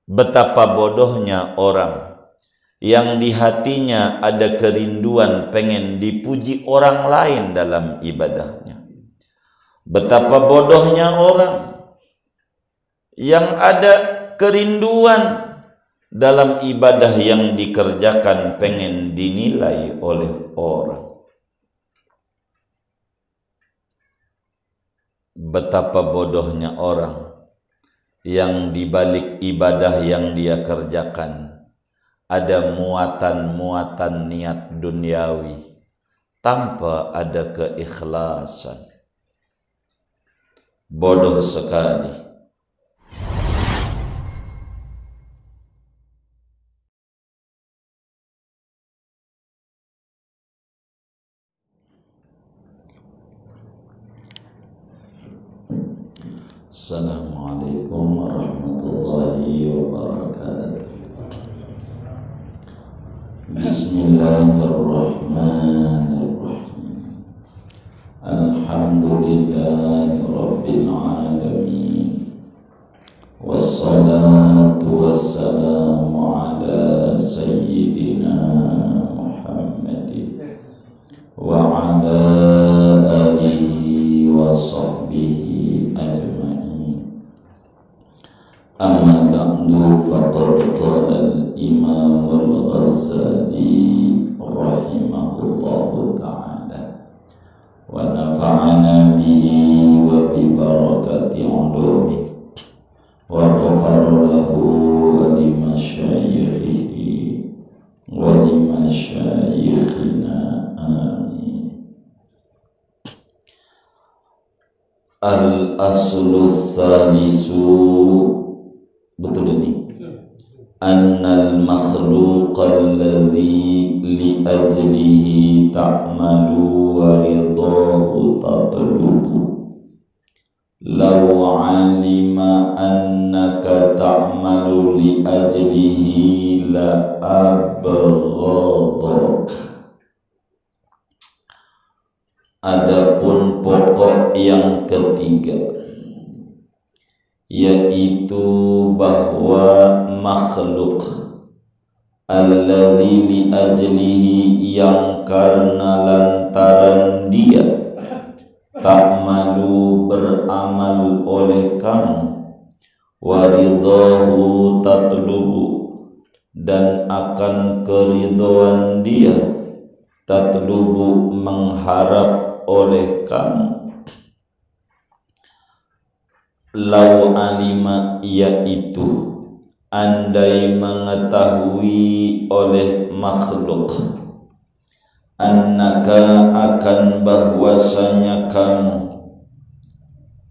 Betapa bodohnya orang yang di hatinya ada kerinduan pengen dipuji orang lain dalam ibadahnya. Betapa bodohnya orang yang ada kerinduan dalam ibadah yang dikerjakan pengen dinilai oleh orang. Betapa bodohnya orang yang di balik ibadah yang dia kerjakan ada muatan-muatan niat duniawi tanpa ada keikhlasan. Bodoh sekali. Assalamualaikum warahmatullahi wabarakatuh. Bismillahirrahmanirrahim. Alhamdulillahi rabbil alamin. Wassalatu wassalamu ala sayyidina Muhammadin wa ala alihi wa sahbihi ajma'in. Amma ba'du, faqad qala al-Imam al-Ghazali rahimahullahu ta'ala wa nafa'ana bihi wa bi barakati ulumihi wa ghafara lahu wa li masyayikhihi wa li masyayikhina, amin. Al-aslu tsalisu, betul ini, annal makhluqal ladzi li ajlihi ta'malu wa ridahu tatlubu law 'alima annaka ta'malu li ajlihi la abghadak. Adapun pokok yang ketiga, yaitu bahwa makhluk alladzi li ajlihi, yang karena lantaran dia ta'malu beramal oleh kamu, waridahu tatlubu dan akan keridhaan dia, tatlubu mengharap oleh kamu. Lau alima, yaitu andai mengetahui oleh makhluk, annaka akan bahwasanya kamu,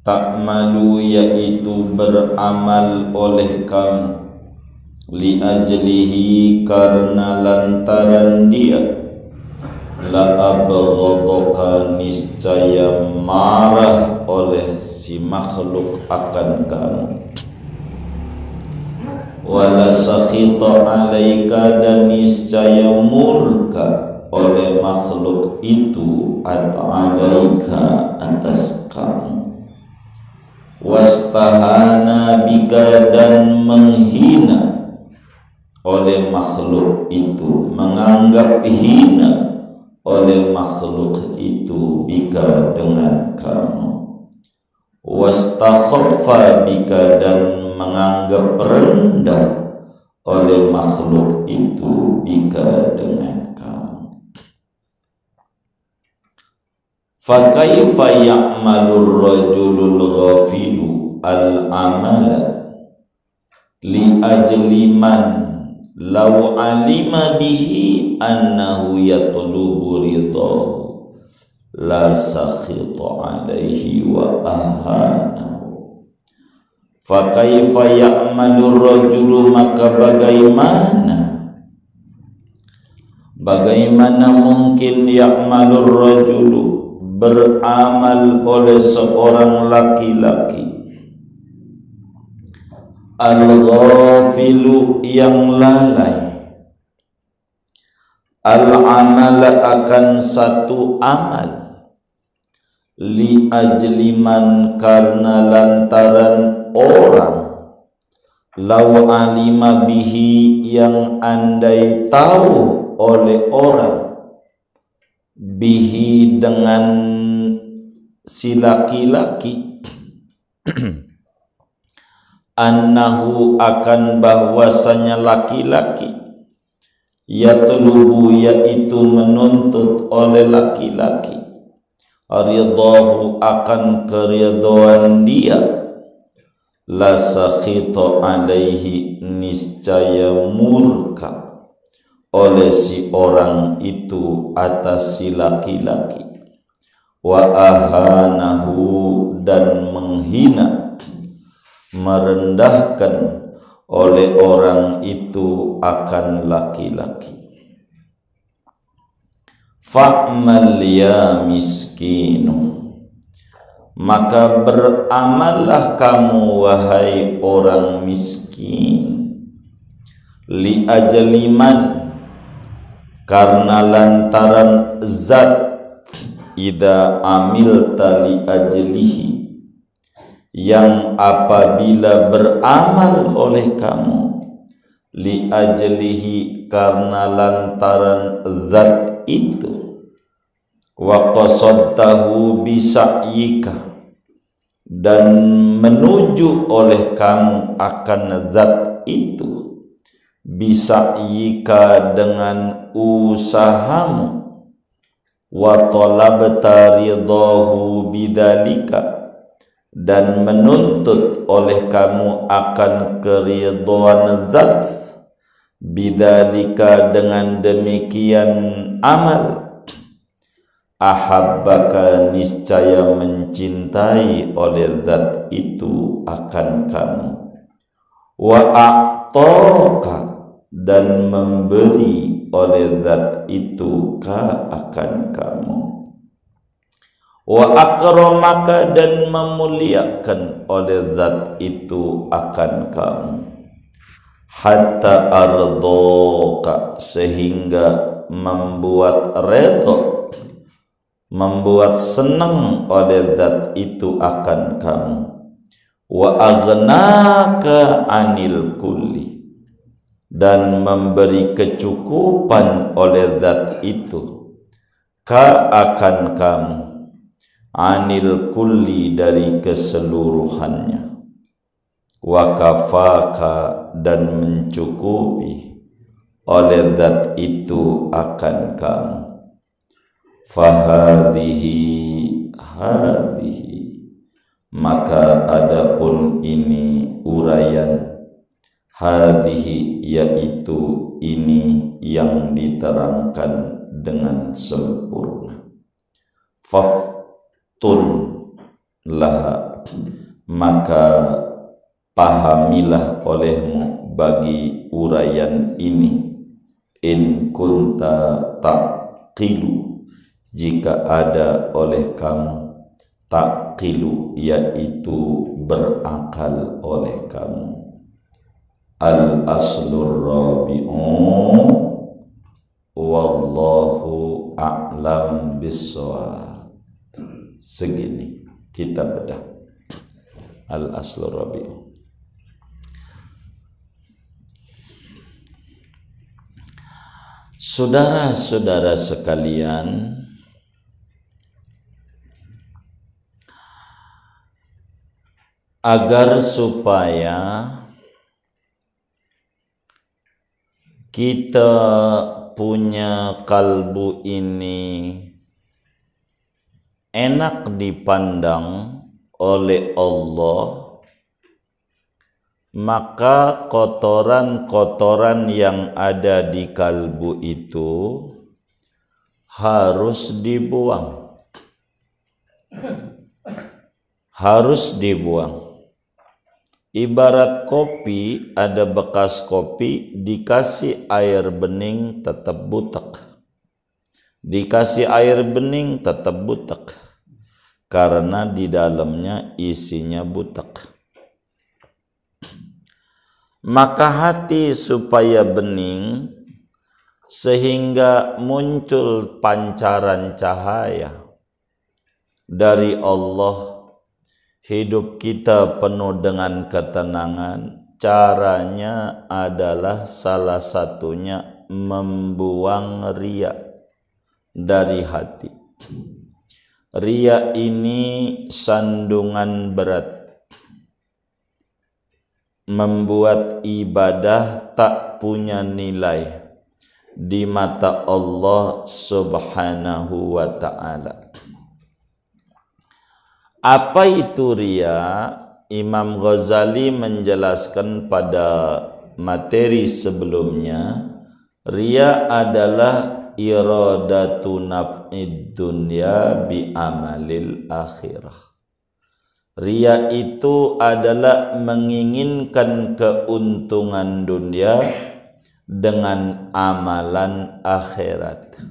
ta'malu yaitu beramal oleh kamu, li ajlihi karena lantaran dia, la abghadaka niscaya marah oleh si makhluk akan kamu, wala sakhita alaika dan niscaya murka oleh makhluk itu alaika atas kamu, wastahana bika dan menghina oleh makhluk itu, menganggap hina oleh makhluk itu, bika dengan kamu, wastakhaffa bika dan menganggap rendah oleh makhluk itu, bika dengan kamu. Fakaifa ya'malur rajulul ghafilu al-amala li ajli man law alima bihi annahu yatlubu ridahu la sakhita alaihi wa ahanahu. Fakaifa ya'malur rajulu, maka bagaimana mungkin ya'malur rajulu beramal oleh seorang laki-laki, al-ghafilu yang lalai, al-amala akan satu amal, li ajliman karena lantaran orang, lau alima bihi, yang andai tahu oleh orang, bihi dengan si laki-laki, annahu akan bahwasanya laki-laki, yatlubu yaitu menuntut oleh laki-laki, ridahu akan keridhaan dia, la sakhita alaihi niscaya murka oleh si orang itu atas si laki-laki, wa ahanahu dan menghina merendahkan oleh orang itu akan laki-laki. Fa'mal ya miskinu, maka beramallah kamu wahai orang miskin, li ajaliman, karena lantaran zat, idza amilta li ajlihi, yang apabila beramal oleh kamu, li ajlihi karena lantaran zat itu, wa qasadtahu bisayyika, dan menuju oleh kamu akan zat itu, bisayyika dengan usahamu, wa talabta ridahu bidzalika, dan menuntut oleh kamu akan keridhaan zat, bidzalika dengan demikian amal, ahabbaka niscaya mencintai oleh zat itu akan kamu, wa a'taka dan memberi oleh zat itu akan kamu, wa akramaka dan memuliakan oleh zat itu akan kamu, hatta ardaka sehingga membuat redha, membuat senang oleh zat itu akan kamu, wa aghnaka anil kulli, dan memberi kecukupan oleh zat itu akan kamu, anil kulli dari keseluruhannya, wa kafaka dan mencukupi oleh zat itu akan kamu, fahadhihi maka adapun ini uraian, hadhihi yaitu ini yang diterangkan dengan sempurna, faftun laha maka pahamilah olehmu bagi uraian ini, in kunta taqilu jika ada oleh kamu, taqilu yaitu berakal oleh kamu. Al aslur rabi'u wallahu a'lam bissawab. Segini kita bedah al aslur rabi'u. Saudara-saudara sekalian, agar supaya kita punya kalbu ini enak dipandang oleh Allah, maka kotoran-kotoran yang ada di kalbu itu harus dibuang. Harus dibuang. Ibarat kopi, ada bekas kopi, dikasih air bening tetap butek. Dikasih air bening tetap butek. Karena di dalamnya isinya butek. Maka hati supaya bening sehingga muncul pancaran cahaya dari Allah, hidup kita penuh dengan ketenangan, caranya adalah salah satunya membuang riya dari hati. Riya ini sandungan berat, membuat ibadah tak punya nilai di mata Allah Subhanahu wa ta'ala. Apa itu riya? Imam Ghazali menjelaskan pada materi sebelumnya, riya adalah iradatu naf'id dunya bi amalil akhirah. Riya itu adalah menginginkan keuntungan dunia dengan amalan akhirat.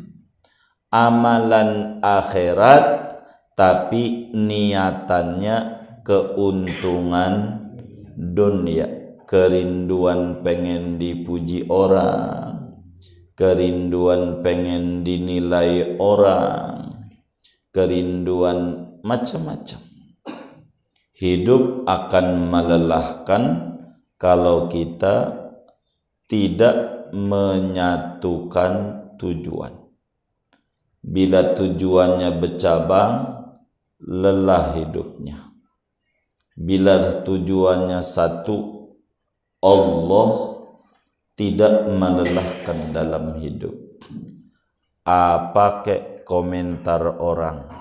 Amalan akhirat tapi niatannya keuntungan dunia, kerinduan pengen dipuji orang, kerinduan pengen dinilai orang, kerinduan macam-macam. Hidup akan melelahkan kalau kita tidak menyatukan tujuan. Bila tujuannya bercabang, lelah hidupnya. Bila tujuannya satu, Allah tidak melelahkan dalam hidup. Apa kek komentar orang?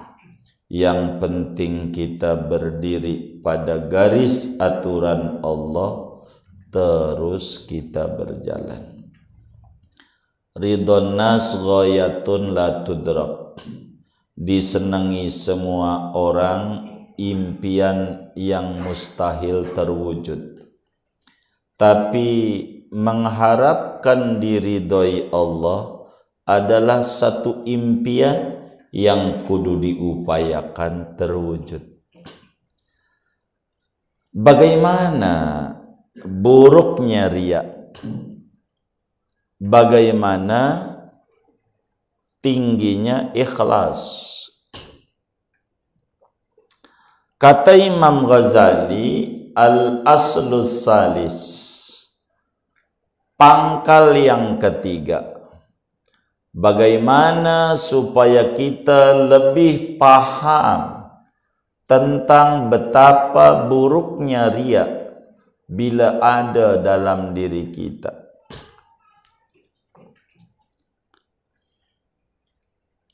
Yang penting kita berdiri pada garis aturan Allah, terus kita berjalan. Ridhon nas ghayatun la tudrak. Disenangi semua orang impian yang mustahil terwujud. Tapi mengharapkan diridhoi Allah adalah satu impian yang kudu diupayakan terwujud. Bagaimana buruknya riya? Bagaimana tingginya ikhlas? Kata Imam Ghazali, al-aslus salis, pangkal yang ketiga, bagaimana supaya kita lebih paham tentang betapa buruknya riya bila ada dalam diri kita.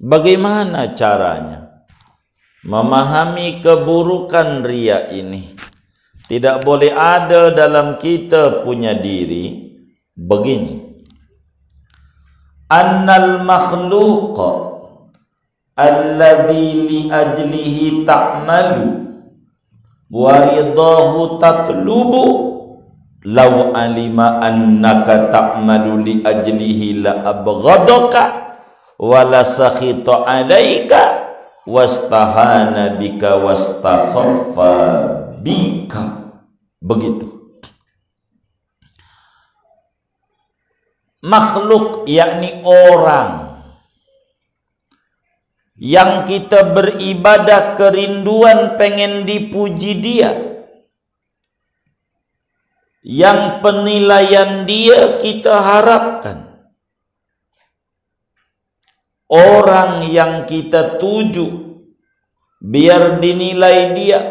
Bagaimana caranya memahami keburukan riya ini? Tidak boleh ada dalam kita punya diri. Begini, annal makhluqa alladhi li ajlihi ta'malu wa ridahu tatlubu law alima annaka ta'malu li ajlihi la abghadaka wa la sakhita alayka wastahana bika wastakhaffa bika. Begitu. Makhluk yakni orang yang kita beribadah kerinduan pengen dipuji dia, yang penilaian dia kita harapkan, orang yang kita tuju biar dinilai dia,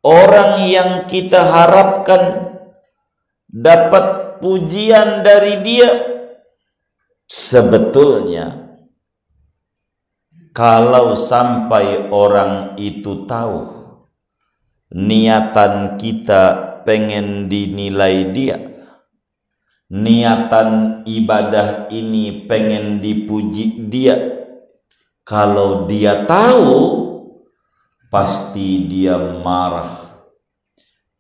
orang yang kita harapkan dapat pujian dari dia. Sebetulnya kalau sampai orang itu tahu niatan kita pengen dinilai dia, niatan ibadah ini pengen dipuji dia, kalau dia tahu pasti dia marah,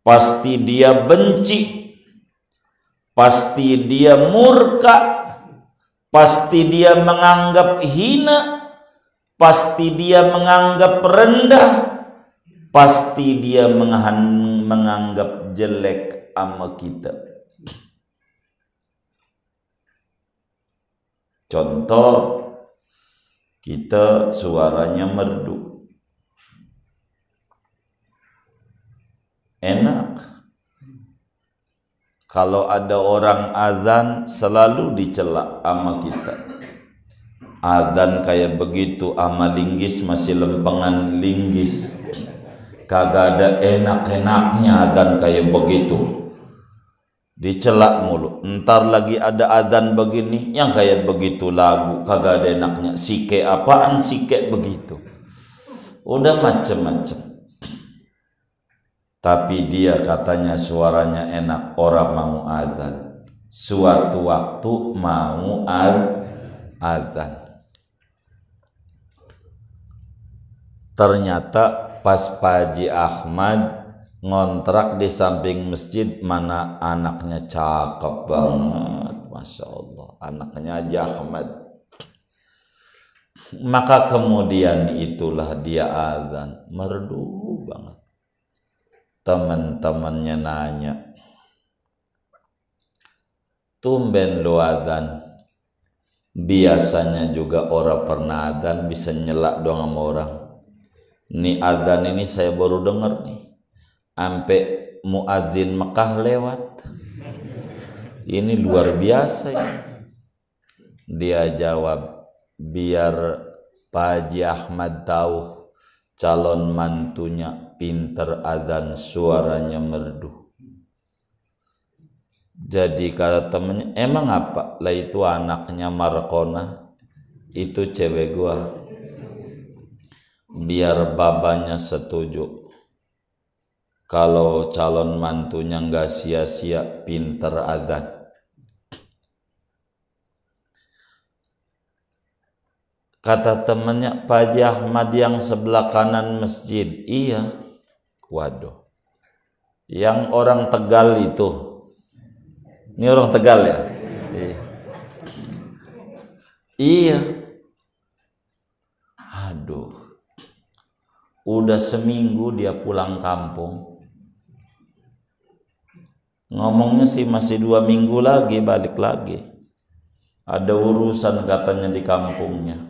pasti dia benci, pasti dia murka, pasti dia menganggap hina, pasti dia menganggap rendah, pasti dia menganggap jelek sama kita. Contoh, kita suaranya merdu, enak, Kalau ada orang azan selalu dicela sama kita. Azan kayak begitu ama linggis masih lempengan linggis. Kagak ada enak-enaknya azan kayak begitu. Dicela mulu. Ntar lagi ada azan begini yang kayak begitu lagu kagak ada enaknya. Sike apaan sike begitu. Udah macem-macem. Tapi dia katanya suaranya enak, orang mau azan. Suatu waktu mau azan. Ternyata pas Pak Haji Ahmad ngontrak di samping masjid, mana anaknya cakep banget. Masya Allah, anaknya Haji Ahmad. Maka kemudian itulah dia azan, merdu banget. Teman-temannya nanya, tumben lu adzan. Biasanya juga orang pernah adzan bisa nyelak doang sama orang. Nih adzan ini saya baru dengar nih, sampai muazin Mekah lewat. Ini luar biasa ya. Dia jawab, biar Pak Haji Ahmad tahu calon mantunya pinter adzan, suaranya merdu. Jadi kata temennya, emang apa? Lah itu anaknya Markona, itu cewek gua. Biar babanya setuju kalau calon mantunya nggak sia-sia pinter adzan. Kata temennya, Pak Haji Ahmad yang sebelah kanan masjid. Iya. Waduh. Yang orang Tegal itu. Ini orang Tegal ya? Iya. Iya. Aduh. Udah seminggu dia pulang kampung. Ngomongnya sih masih 2 minggu lagi balik lagi. Ada urusan katanya di kampungnya.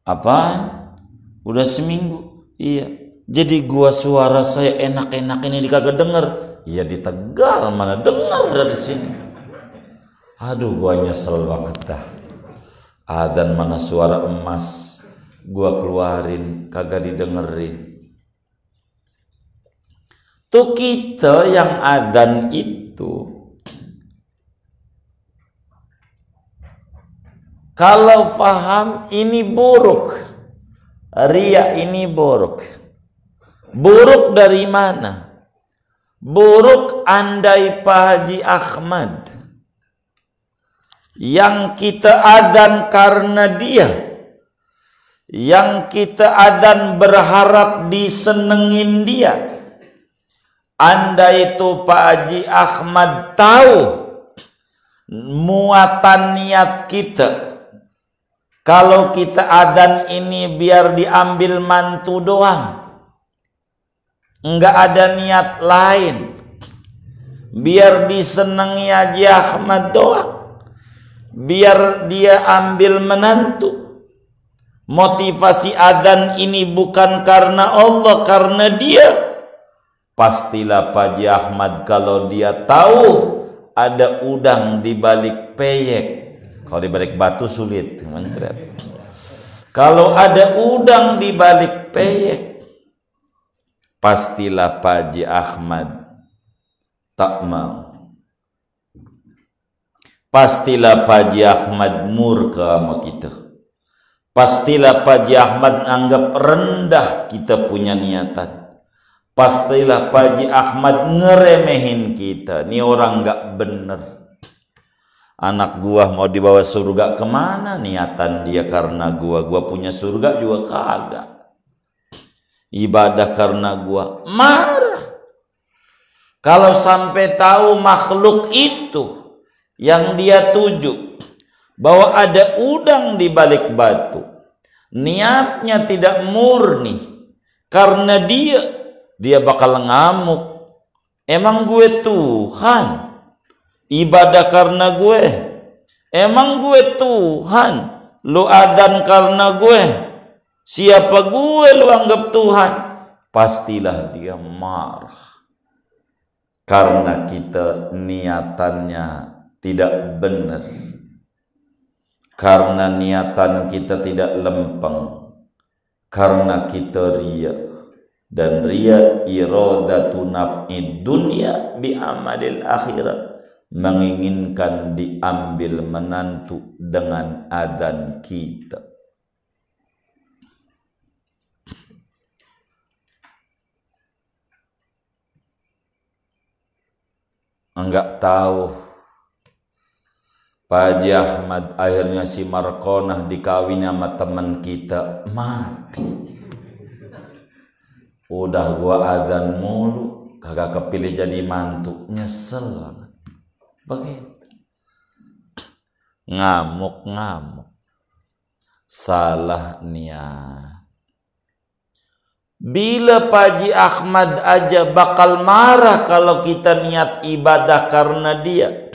Apaan? Udah seminggu? Iya. Jadi gua suara saya enak-enak ini kagak denger. Iya di Tegal mana denger dari sini. Aduh gua nyesel banget dah. Adzan mana suara emas gua keluarin kagak didengerin. Tuh kita yang adzan itu kalau faham ini buruk, riya ini buruk. Buruk dari mana? Buruk andai Pak Haji Ahmad yang kita adzan karena dia, yang kita adzan berharap disenengin dia. Andai itu Pak Haji Ahmad tahu muatan niat kita, kalau kita adzan ini biar diambil mantu doang, enggak ada niat lain, biar disenangi Haji Ahmad doang, biar dia ambil menantu. Motivasi adzan ini bukan karena Allah, karena dia. Pastilah Pak Haji Ahmad kalau dia tahu ada udang di balik peyek. Kalau di balik batu sulit mencret. Kalau ada udang di balik peyek, pastilah Pak Haji Ahmad tak mau. Pastilah Pak Haji Ahmad murka sama kita. Pastilah Pak Haji Ahmad anggap rendah kita punya niatan. Pastilah Pak Haji Ahmad ngeremehin kita. Ini orang gak bener. Anak gua mau dibawa surga kemana niatan dia karena gua punya surga juga kagak. Ibadah karena gua marah. Kalau sampai tahu makhluk itu yang dia tuju bahwa ada udang di balik batu, niatnya tidak murni karena dia bakal ngamuk. Emang gue Tuhan? Ibadah karena gue. Emang gue Tuhan? Lu adzan karena gue. Siapa gue lu anggap Tuhan? Pastilah dia marah. karena kita niatannya tidak benar, karena niatan kita tidak lempeng, karena kita riya, dan riya iradatu naf'id dunya bi amalil akhirat, menginginkan diambil menantu dengan adzan kita. Enggak tahu Pak Haji Ahmad akhirnya si Markonah dikawin sama teman kita, mati. Udah gua adzan mulu kagak kepilih jadi mantu, nyesel banget. Begitu. Ngamuk-ngamuk. Salah niat. Bila Pak Haji Ahmad aja bakal marah kalau kita niat ibadah karena dia,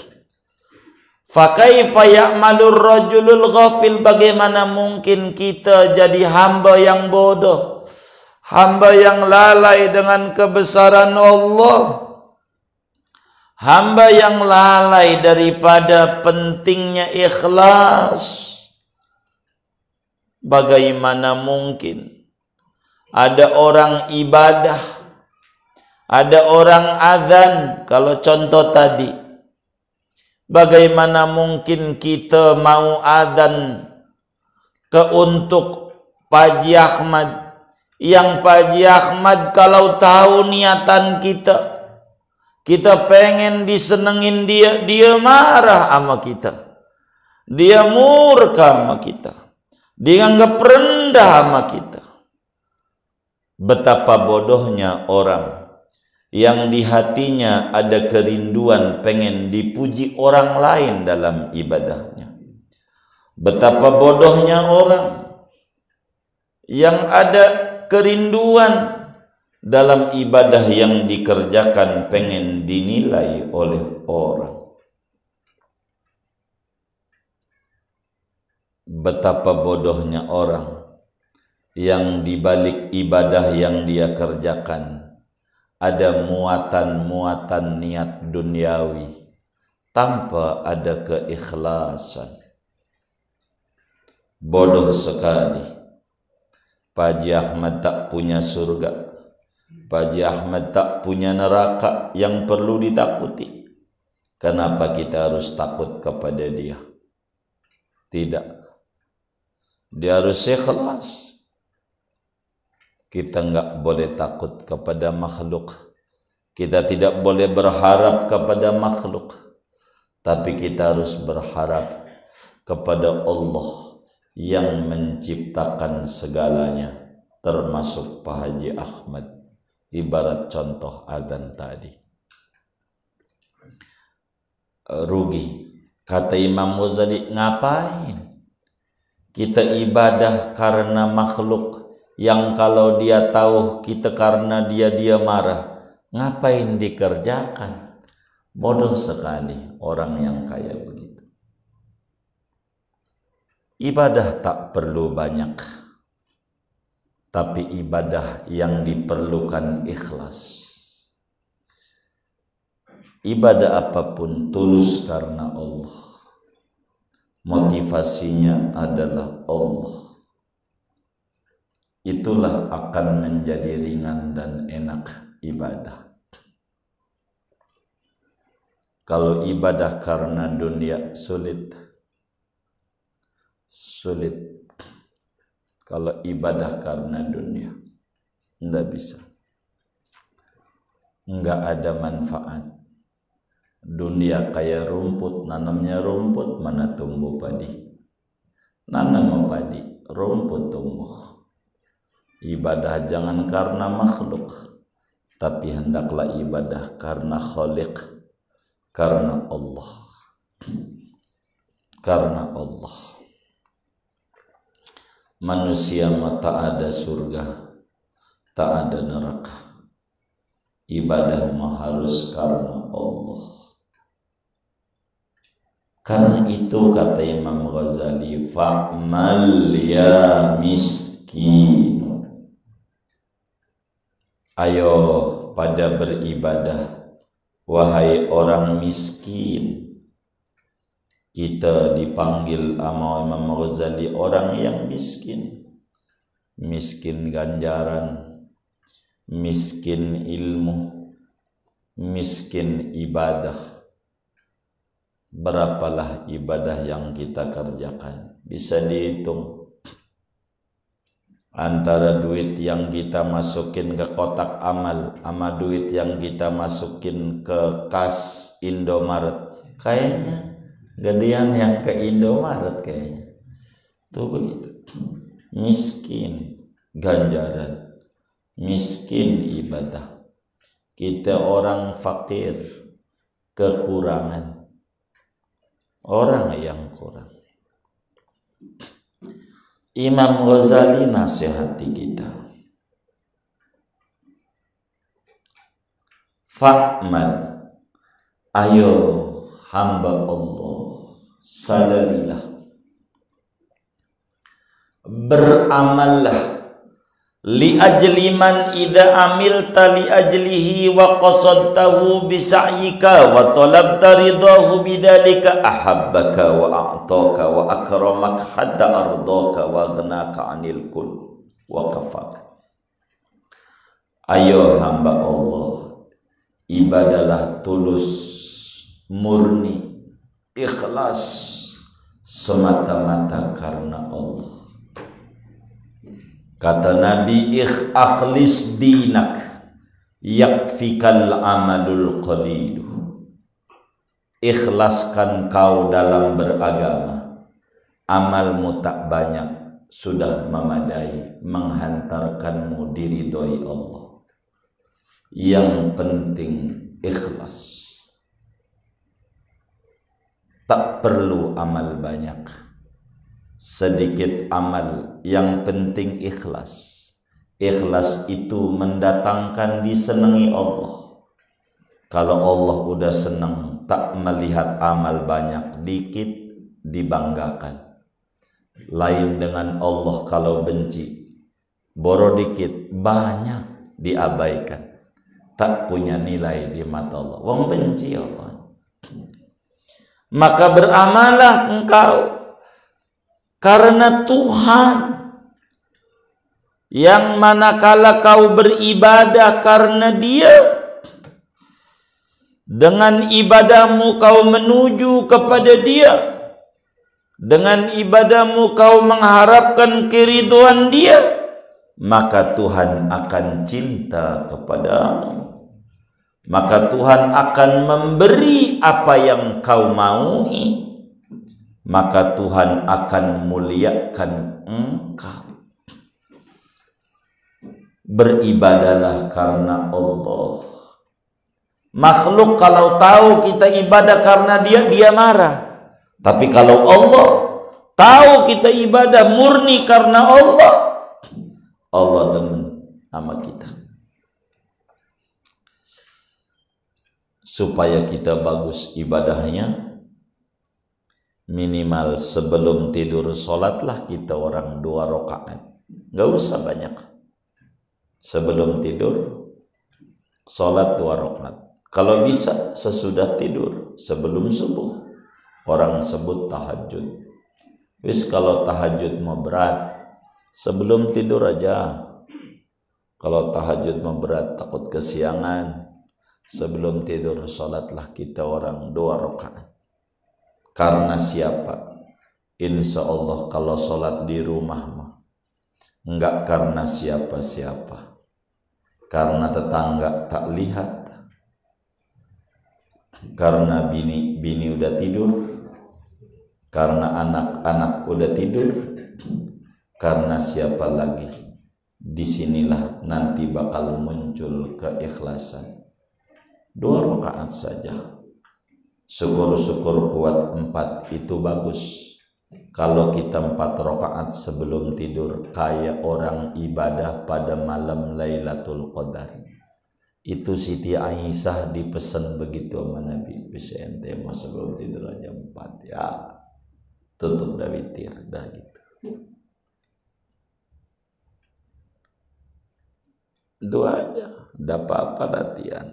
fakaifa ya'malur rajulul ghafil, bagaimana mungkin kita jadi hamba yang bodoh, hamba yang lalai dengan kebesaran Allah, hamba yang lalai daripada pentingnya ikhlas. Bagaimana mungkin ada orang ibadah, ada orang azan, kalau contoh tadi, bagaimana mungkin kita mau azan untuk Pak Haji Ahmad, yang Pak Haji Ahmad kalau tahu niatan kita pengen disenengin dia, dia marah sama kita, dia murka sama kita, dia anggap rendah sama kita. Betapa bodohnya orang yang di hatinya ada kerinduan pengen dipuji orang lain dalam ibadahnya. Betapa bodohnya orang yang ada kerinduan dalam ibadah yang dikerjakan pengen dinilai oleh orang. Betapa bodohnya orang yang dibalik ibadah yang dia kerjakan ada muatan-muatan niat duniawi tanpa ada keikhlasan. Bodoh sekali. Pak Haji Ahmad tak punya surga, Pak Haji Ahmad tak punya neraka yang perlu ditakuti. Kenapa kita harus takut kepada dia? Tidak. Dia harus ikhlas. Kita enggak boleh takut kepada makhluk. Kita tidak boleh berharap kepada makhluk. Tapi kita harus berharap kepada Allah yang menciptakan segalanya, termasuk Pak Haji Ahmad. Ibarat contoh adzan tadi. Rugi. Kata Imam Ghazali, ngapain kita ibadah karena makhluk yang kalau dia tahu kita karena dia marah, ngapain dikerjakan? Bodoh sekali orang yang kayak begitu. Ibadah tak perlu banyak, tapi ibadah yang diperlukan ikhlas. Ibadah apapun tulus karena Allah, motivasinya adalah Allah. Itulah akan menjadi ringan dan enak ibadah. Kalau ibadah karena dunia sulit. Kalau ibadah karena dunia enggak bisa, enggak ada manfaat. Dunia kayak rumput, nanamnya rumput, mana tumbuh padi. Nanam padi, rumput tumbuh. Ibadah jangan karena makhluk, tapi hendaklah ibadah karena Khaliq, karena Allah. Karena Allah. Manusia tak ada surga, tak ada neraka. Ibadah mah harus karena Allah. Karena itu kata Imam Ghazali, fa'mal ya miskin. Ayo pada beribadah, wahai orang miskin. Kita dipanggil sama Imam Ghazali orang yang miskin. Miskin ganjaran, miskin ilmu, miskin ibadah. Berapalah ibadah yang kita kerjakan? Bisa dihitung. Antara duit yang kita masukin ke kotak amal sama duit yang kita masukin ke kas Indomaret, kayaknya gedean yang ke Indomaret kayaknya. Tuh begitu. Miskin ganjaran, miskin ibadah. Kita orang fakir, kekurangan, orang yang kurang. Imam Ghazali nasihati kita, fa'mal, ayo hamba Allah, sadarilah, beramallah, li ajli man idza amilta li ajlihi wa qasadtahu bi sa'yika wa talabta ridahu bidzalika ahabbaka wa a'taka wa akramak hatta ardaka wa aghnaka 'anil kull wa kafaka. Ayo hamba Allah, ibadalah tulus, murni, ikhlas, semata-mata karena Allah. Kata Nabi, akhlis dinak yakfikal amalul qalilu. Ikhlaskan kau dalam beragama, amalmu tak banyak, sudah memadai menghantarkanmu diridhoi Allah. Yang penting ikhlas. Tak perlu amal banyak, sedikit amal, yang penting ikhlas. Ikhlas itu mendatangkan disenangi Allah. Kalau Allah udah senang, tak melihat amal banyak, dikit dibanggakan. Lain dengan Allah kalau benci, boro dikit, banyak diabaikan. Tak punya nilai di mata Allah. Wong benci Allah. Maka beramalah engkau karena Tuhan, yang manakala kau beribadah karena Dia, dengan ibadahmu kau menuju kepada Dia, dengan ibadahmu kau mengharapkan keridhaan Dia, maka Tuhan akan cinta kepadamu. Maka Tuhan akan memberi apa yang kau maui. Maka Tuhan akan muliakan engkau. Beribadalah karena Allah. Makhluk kalau tahu kita ibadah karena Dia, dia marah. Tapi kalau Allah tahu kita ibadah murni karena Allah, Allah demen sama kita. Supaya kita bagus ibadahnya, minimal sebelum tidur sholatlah kita orang 2 rakaat. Gak usah banyak. Sebelum tidur sholat 2 rakaat. Kalau bisa sesudah tidur, sebelum subuh. Orang sebut tahajud. Wis kalau tahajud mau berat, sebelum tidur aja. Kalau tahajud mau berat, takut kesiangan, sebelum tidur sholatlah kita orang 2 rakaat. Karena siapa? Insya Allah kalau sholat di rumah mah enggak karena siapa-siapa, karena tetangga tak lihat, karena bini udah tidur, karena anak-anak udah tidur, karena siapa lagi? Disinilah nanti bakal muncul keikhlasan. 2 rakaat saja. Syukur-syukur kuat 4 itu bagus. Kalau kita 4 rakaat sebelum tidur, kayak orang ibadah pada malam Lailatul Qadar. Itu Siti Aisyah dipesan begitu sama Nabi. Bisa ente mau sebelum tidur aja 4 ya. Tutup dah witir dah gitu. Doa aja, enggak apa-apa latihan.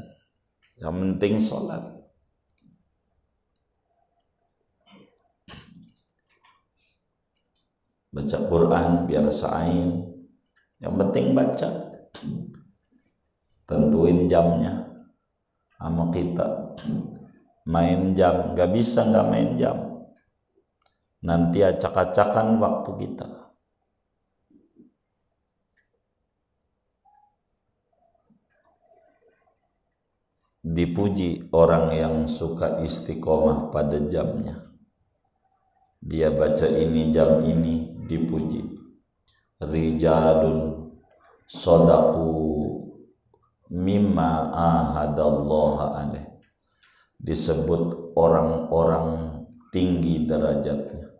Yang penting sholat. Baca Quran biar sa'ain. Yang penting baca. Tentuin jamnya. Sama kita main jam, gak bisa gak main jam. Nanti acak-acakan waktu kita. Dipuji orang yang suka istiqomah pada jamnya. Dia baca ini jam ini, dipuji. Rijalun sodaku mimma ahadallaha alaih. Disebut orang-orang tinggi derajatnya,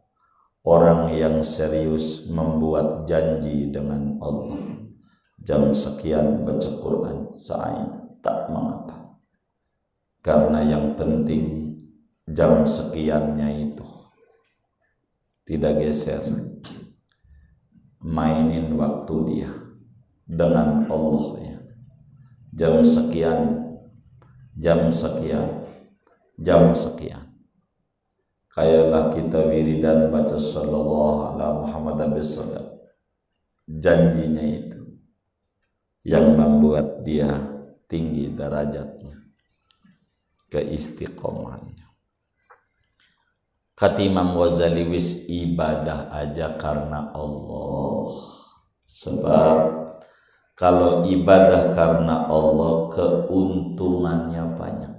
orang yang serius membuat janji dengan Allah. Jam sekian baca Quran, sa'ain, tak mengapa. Karena yang penting jam sekiannya itu tidak geser. Mainin waktu dia dengan Allah ya. Jam sekian, jam sekian, jam sekian. Kayalah kita wiridan baca sallallahu ala Muhammad sallallahu. Janjinya itu yang membuat dia tinggi derajatnya, keistiqomahannya. Kata Imam Ghazali, wis ibadah aja karena Allah. Sebab kalau ibadah karena Allah keuntungannya banyak.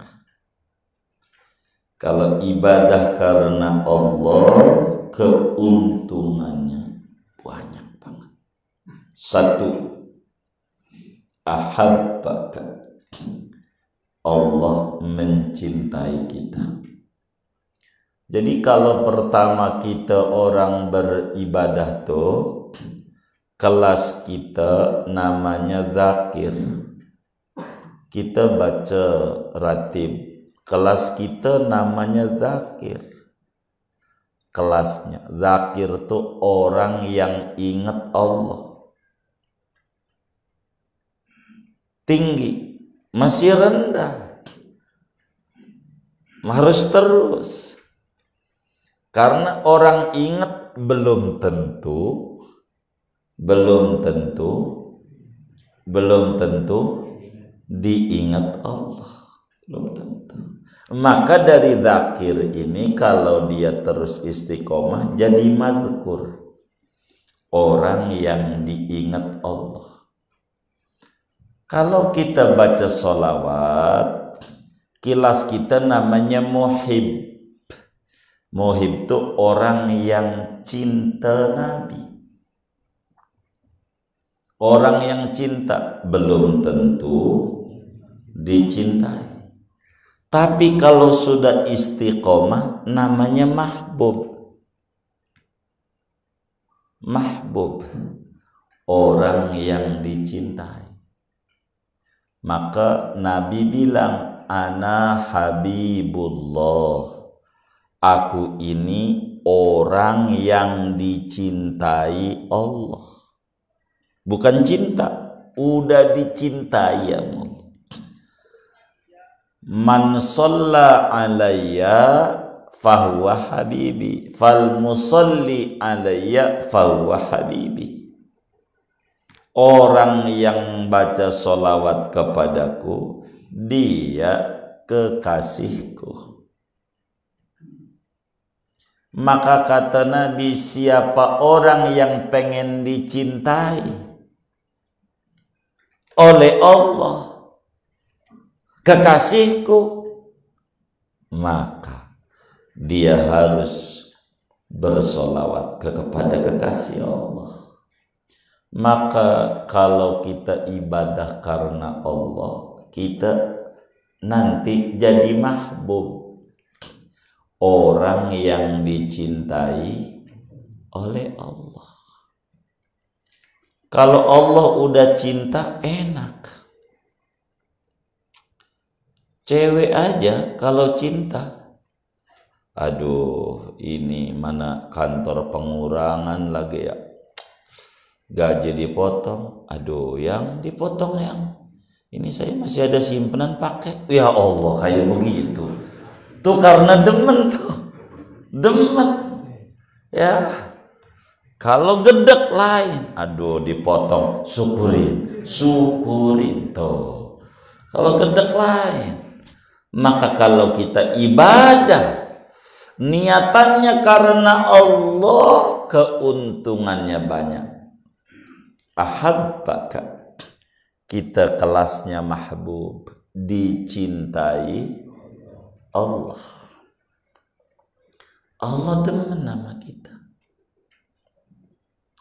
Kalau ibadah karena Allah keuntungannya banyak banget. Satu, ahabbaka, Allah mencintai kita. Jadi kalau pertama kita orang beribadah tuh, kelas kita namanya zakir. Kita baca ratib. Kelas kita namanya zakir. Kelasnya zakir tuh orang yang ingat Allah. Tinggi, masih rendah. Harus terus. Karena orang ingat belum tentu diingat Allah. Belum tentu. Maka dari zakir ini kalau dia terus istiqomah jadi mazkur. Orang yang diingat Allah. Kalau kita baca sholawat, kilas kita namanya muhib. Muhib itu orang yang cinta Nabi. Orang yang cinta belum tentu dicintai. Tapi kalau sudah istiqomah namanya mahbub. Mahbub, orang yang dicintai. Maka Nabi bilang, ana habibullah. Aku ini orang yang dicintai Allah. Bukan cinta, udah dicintai ya Allah. Man shalla alayya fahuwa habibi, fal musalli alayya fahuwa habibi. Orang yang baca sholawat kepadaku, dia kekasihku. Maka kata Nabi, siapa orang yang pengen dicintai oleh Allah, kekasihku, maka dia harus bersolawat kepada kekasih Allah. Maka kalau kita ibadah karena Allah, kita nanti jadi mahbub, orang yang dicintai oleh Allah. Kalau Allah udah cinta, enak. Cewek aja kalau cinta, aduh ini mana kantor pengurangan lagi ya, gaji dipotong, aduh yang dipotong Ini saya masih ada simpanan pakai. Ya Allah, kayak begitu. Tuh karena demen tuh. Demen. Ya. Kalau gedek lain, aduh dipotong, syukurin tuh. Kalau gedek lain. Maka kalau kita ibadah niatannya karena Allah, keuntungannya banyak. Ahabbaka, kita kelasnya mahbub, dicintai Allah. Allah demen nama kita.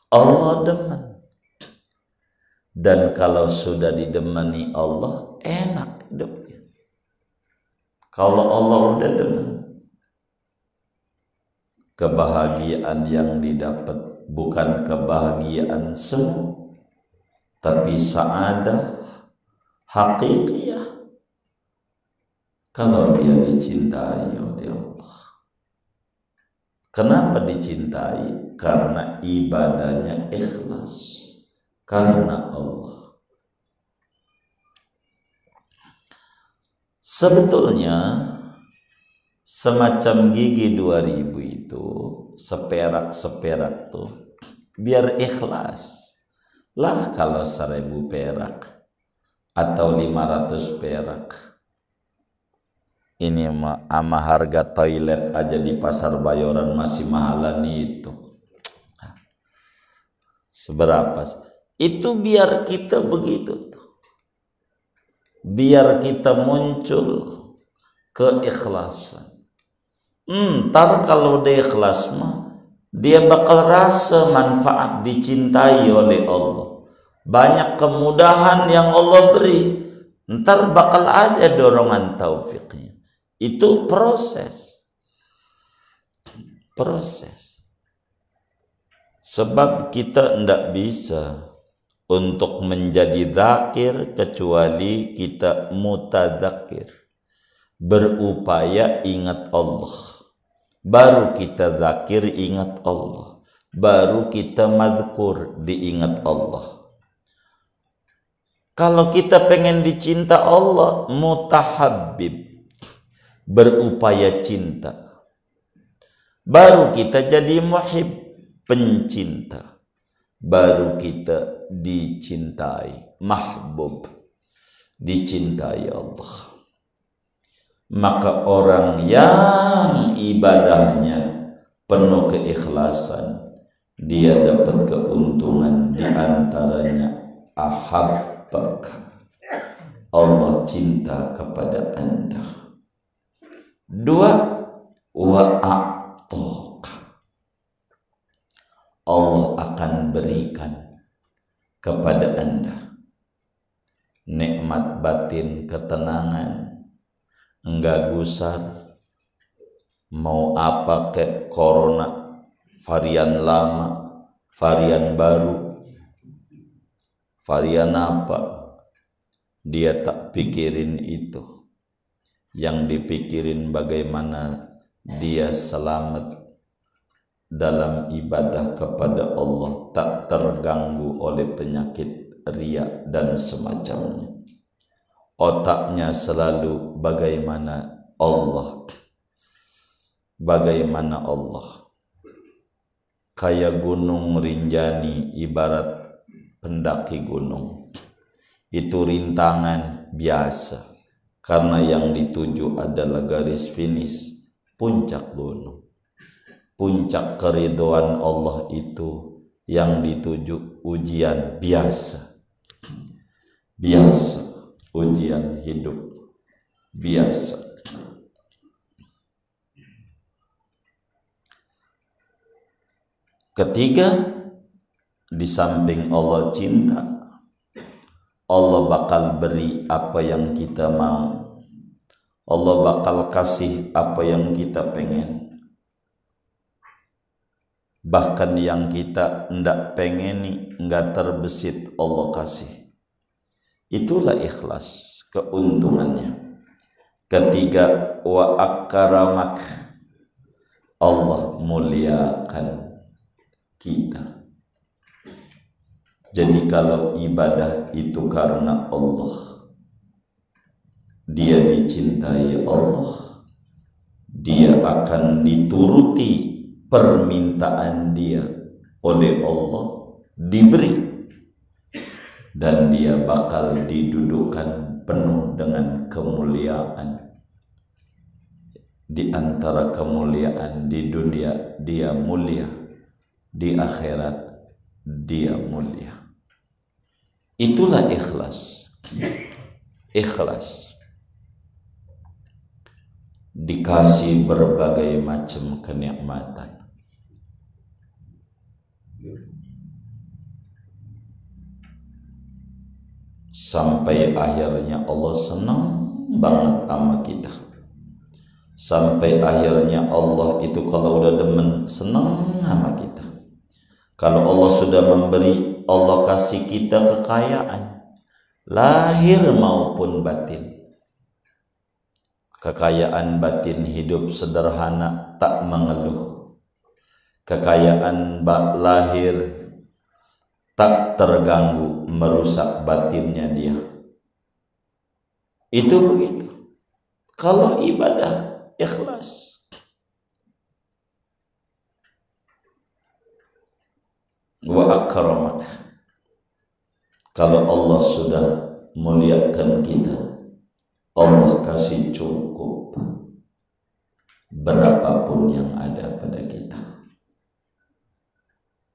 Allah demen. Dan kalau sudah didemeni Allah, enak hidupnya. Kalau Allah udah demen, kebahagiaan yang didapat bukan kebahagiaan semu, tapi sa'adah hakikiyah kalau dia dicintai oleh Allah. Kenapa dicintai? Karena ibadahnya ikhlas karena Allah. Sebetulnya semacam gigi 2000 itu seperak tuh biar ikhlas. Lah kalau 1000 perak atau 500 perak, ini ama harga toilet aja di pasar Bayoran masih mahalan itu. Seberapa? Itu biar kita begitu tuh. Biar kita muncul keikhlasan. Ntar kalau dia ikhlas mah, dia bakal rasa manfaat dicintai oleh Allah. Banyak kemudahan yang Allah beri, ntar bakal ada dorongan taufiknya. Itu proses. Sebab kita tidak bisa untuk menjadi dzakir kecuali kita mutadzakir, berupaya ingat Allah. Baru kita dzakir ingat Allah, baru kita madzkur diingat Allah. Kalau kita pengen dicinta Allah, mutahabbib, berupaya cinta. Baru kita jadi muhib, pencinta. Baru kita dicintai, mahbub, dicintai Allah. Maka orang yang ibadahnya penuh keikhlasan, dia dapat keuntungan, diantaranya ahabbaka, Allah cinta kepada Anda. 2, wa a'taka, Allah akan berikan kepada Anda nikmat batin, ketenangan, enggak gusar. Mau apa kayak corona, varian lama, varian baru, varian apa, dia tak pikirin itu. Yang dipikirin bagaimana dia selamat dalam ibadah kepada Allah, tak terganggu oleh penyakit riya dan semacamnya. Otaknya selalu bagaimana Allah, kayak gunung Rinjani, ibarat pendaki gunung. Itu rintangan biasa, karena yang dituju adalah garis finish, puncak gunung. Puncak keridhaan Allah itu yang dituju ujian biasa, ujian hidup biasa. Ketiga, di samping Allah cinta, Allah bakal beri apa yang kita mau. Allah bakal kasih apa yang kita pengen. Bahkan yang kita ndak pengeni, nggak terbesit, Allah kasih. Itulah ikhlas, keuntungannya. Ketiga, wa akramak, Allah muliakan kita. Jadi kalau ibadah itu karena Allah, dia dicintai Allah, dia akan dituruti permintaan dia oleh Allah, diberi, dan dia bakal didudukan penuh dengan kemuliaan. Di antara kemuliaan di dunia dia mulia, di akhirat dia mulia. Itulah ikhlas. Ikhlas dikasih berbagai macam kenikmatan, sampai akhirnya Allah senang banget sama kita. Sampai akhirnya Allah itu kalau udah demen senang sama kita. Kalau Allah sudah memberi, Allah kasih kita kekayaan lahir maupun batin. Kekayaan batin, hidup sederhana, tak mengeluh. Kekayaan lahir, tak terganggu, merusak batinnya dia. Itu begitu. Kalau ibadah ikhlas, wa akramak, kalau Allah sudah muliakan kita, Allah kasih cukup berapapun yang ada pada kita.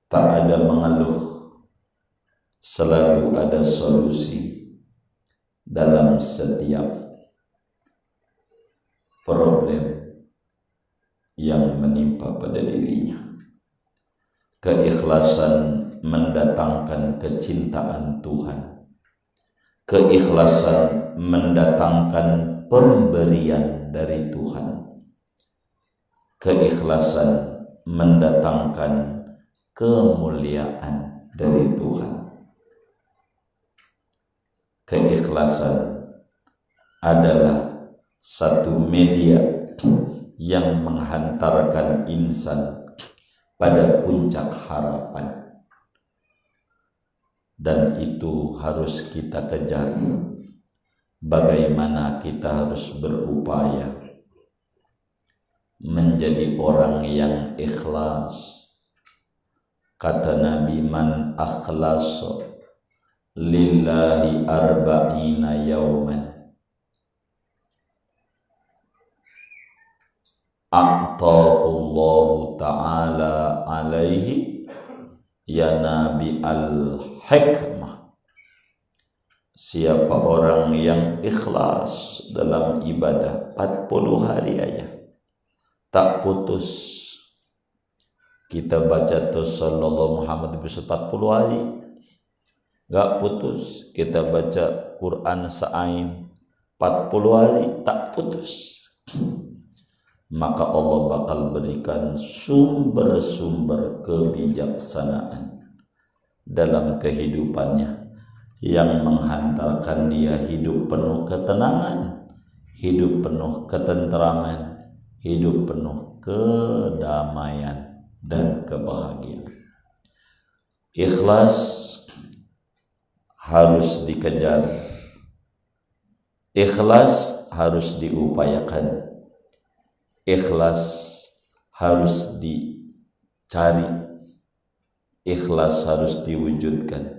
Tak ada mengeluh, selalu ada solusi dalam setiap problem yang menimpa pada dirinya. Keikhlasan mendatangkan kecintaan Tuhan. Keikhlasan mendatangkan pemberian dari Tuhan. Keikhlasan mendatangkan kemuliaan dari Tuhan. Keikhlasan adalah satu media yang menghantarkan insan pada puncak harapan, dan itu harus kita kejar. Bagaimana kita harus berupaya menjadi orang yang ikhlas. Kata Nabi, man akhlasa lillahi arba'ina yawman a'tahullahu ta'ala alaihi ya nabi al-hikmah. Siapa orang yang ikhlas dalam ibadah 40 hari aja, tak putus. Kita baca terus sallallahu Muhammad bisa 40 hari, gak putus. Kita baca Quran sa'ain 40 hari, tak putus. Maka Allah bakal berikan sumber-sumber kebijaksanaan dalam kehidupannya yang menghantarkan dia hidup penuh ketenangan, hidup penuh ketenteraman, hidup penuh kedamaian dan kebahagiaan. Ikhlas harus dikejar, ikhlas harus diupayakan, ikhlas harus dicari, ikhlas harus diwujudkan.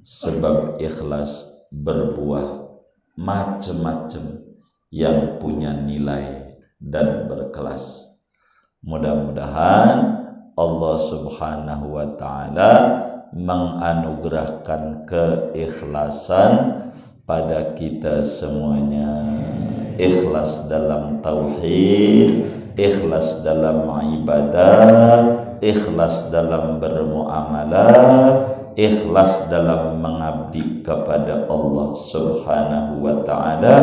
Sebab ikhlas berbuah macam-macam yang punya nilai dan berkelas. Mudah-mudahan Allah Subhanahu wa ta'ala menganugerahkan keikhlasan pada kita semuanya. Ikhlas dalam tauhid, ikhlas dalam ibadah, ikhlas dalam bermuamalah, ikhlas dalam mengabdi kepada Allah Subhanahu wa ta'ala.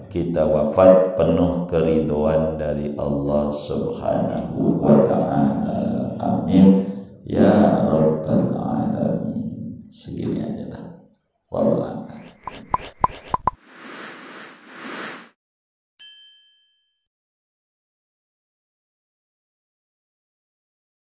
Kita wafat penuh keridhaan dari Allah Subhanahu wa ta'ala. Amin ya rabbal alamin.